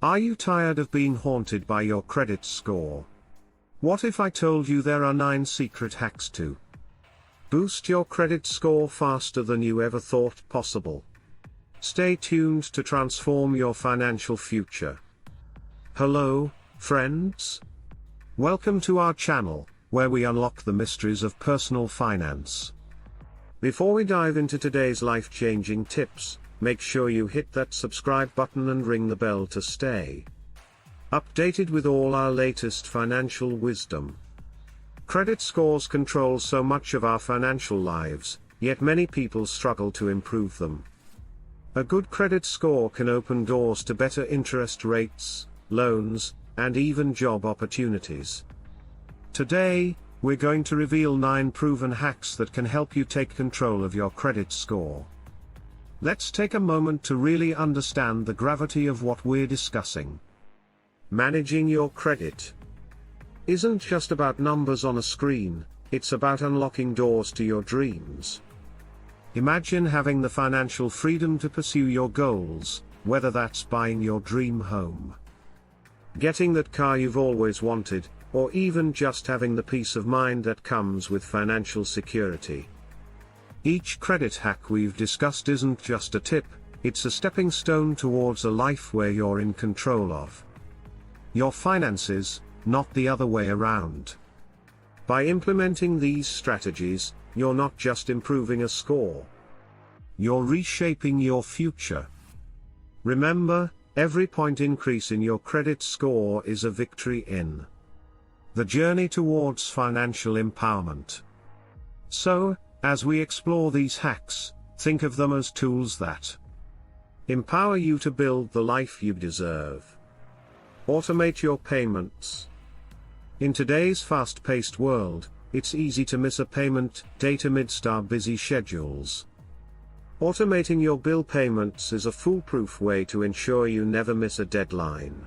Are you tired of being haunted by your credit score? What if I told you there are 9 secret hacks to boost your credit score faster than you ever thought possible? Stay tuned to transform your financial future. Hello, friends. Welcome to our channel, where we unlock the mysteries of personal finance. Before we dive into today's life-changing tips, make sure you hit that subscribe button and ring the bell to stay updated with all our latest financial wisdom. Credit scores control so much of our financial lives, yet many people struggle to improve them. A good credit score can open doors to better interest rates, loans, and even job opportunities. Today, we're going to reveal 9 proven hacks that can help you take control of your credit score. Let's take a moment to really understand the gravity of what we're discussing. Managing your credit isn't just about numbers on a screen, it's about unlocking doors to your dreams. Imagine having the financial freedom to pursue your goals, whether that's buying your dream home, getting that car you've always wanted, or even just having the peace of mind that comes with financial security. Each credit hack we've discussed isn't just a tip, it's a stepping stone towards a life where you're in control of your finances, not the other way around. By implementing these strategies, you're not just improving a score, you're reshaping your future. Remember, every point increase in your credit score is a victory in the journey towards financial empowerment. So, as we explore these hacks, think of them as tools that empower you to build the life you deserve. Automate your payments. In today's fast-paced world, it's easy to miss a payment date amidst our busy schedules. Automating your bill payments is a foolproof way to ensure you never miss a deadline.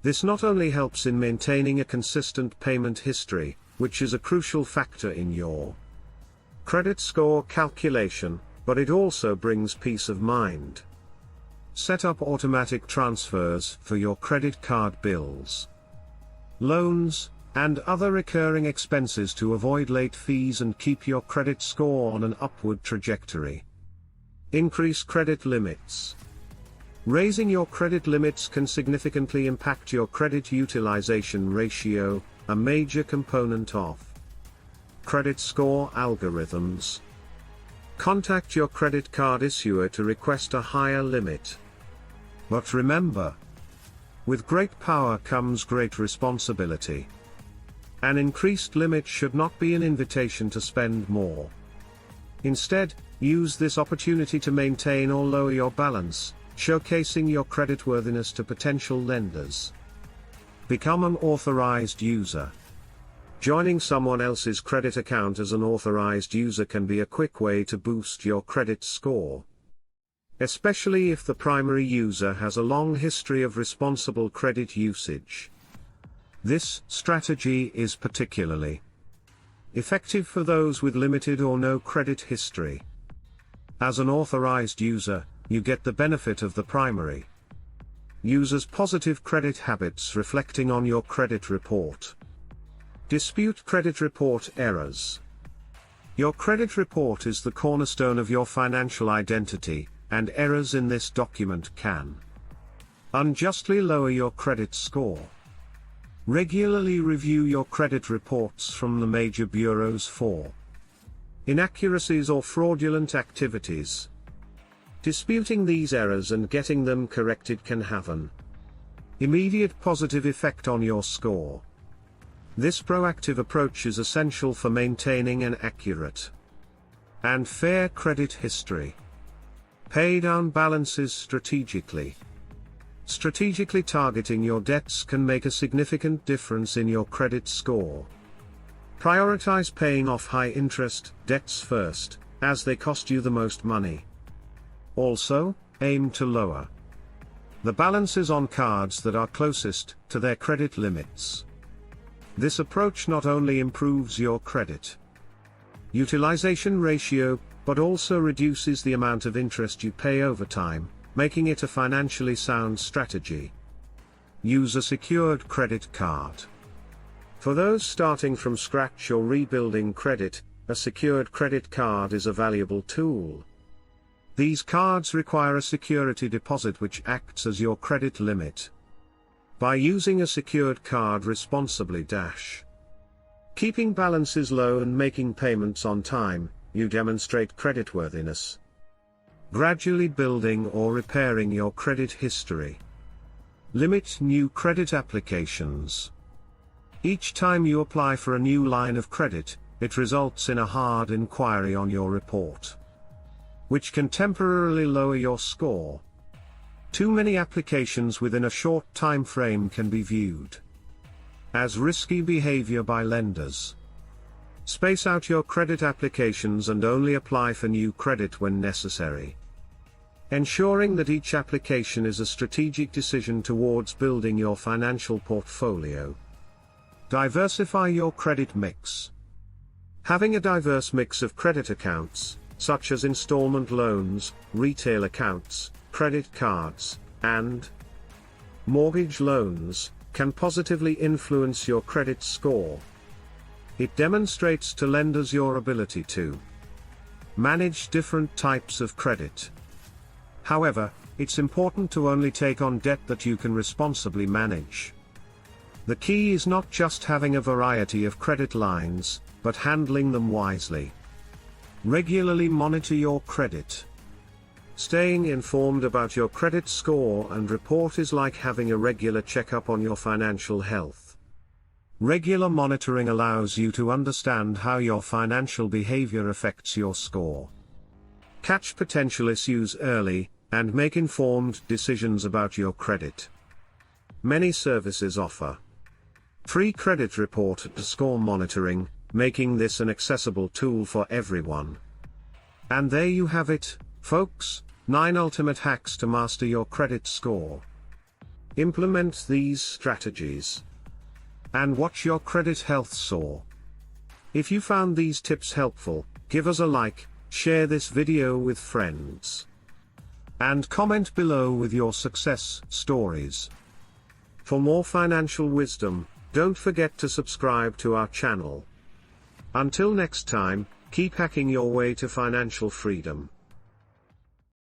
This not only helps in maintaining a consistent payment history, which is a crucial factor in your credit score calculation, but it also brings peace of mind. Set up automatic transfers for your credit card bills, loans, and other recurring expenses to avoid late fees and keep your credit score on an upward trajectory. Increase credit limits. Raising your credit limits can significantly impact your credit utilization ratio, a major component of credit score algorithms. Contact your credit card issuer to request a higher limit. But remember, with great power comes great responsibility. An increased limit should not be an invitation to spend more. Instead, use this opportunity to maintain or lower your balance, showcasing your creditworthiness to potential lenders. Become an authorized user. Joining someone else's credit account as an authorized user can be a quick way to boost your credit score, especially if the primary user has a long history of responsible credit usage. This strategy is particularly effective for those with limited or no credit history. As an authorized user, you get the benefit of the primary user's positive credit habits reflecting on your credit report. Dispute credit report errors. Your credit report is the cornerstone of your financial identity, and errors in this document can unjustly lower your credit score. Regularly review your credit reports from the major bureaus for inaccuracies or fraudulent activities. Disputing these errors and getting them corrected can have an immediate positive effect on your score. This proactive approach is essential for maintaining an accurate and fair credit history. Pay down balances strategically. Strategically targeting your debts can make a significant difference in your credit score. Prioritize paying off high-interest debts first, as they cost you the most money. Also, aim to lower the balances on cards that are closest to their credit limits. This approach not only improves your credit utilization ratio, but also reduces the amount of interest you pay over time, making it a financially sound strategy. use a secured credit card. For those starting from scratch or rebuilding credit, a secured credit card is a valuable tool. These cards require a security deposit which acts as your credit limit. By using a secured card responsibly keeping balances low and making payments on time, you demonstrate creditworthiness. Gradually building or repairing your credit history. Limit new credit applications. Each time you apply for a new line of credit, it results in a hard inquiry on your report, which can temporarily lower your score. Too many applications within a short time frame can be viewed as risky behavior by lenders. Space out your credit applications and only apply for new credit when necessary. Ensuring that each application is a strategic decision towards building your financial portfolio. Diversify your credit mix. Having a diverse mix of credit accounts, such as installment loans, retail accounts, credit cards, and mortgage loans, can positively influence your credit score. It demonstrates to lenders your ability to manage different types of credit. However, it's important to only take on debt that you can responsibly manage. The key is not just having a variety of credit lines, but handling them wisely. Regularly monitor your credit. Staying informed about your credit score and report is like having a regular checkup on your financial health. Regular monitoring allows you to understand how your financial behavior affects your score. Catch potential issues early, and make informed decisions about your credit. Many services offer free credit report and score monitoring, making this an accessible tool for everyone. And there you have it, folks, 9 ultimate hacks to master your credit score. Implement these strategies and watch your credit health soar. If you found these tips helpful, give us a like, share this video with friends, and comment below with your success stories. For more financial wisdom, don't forget to subscribe to our channel. Until next time, keep hacking your way to financial freedom.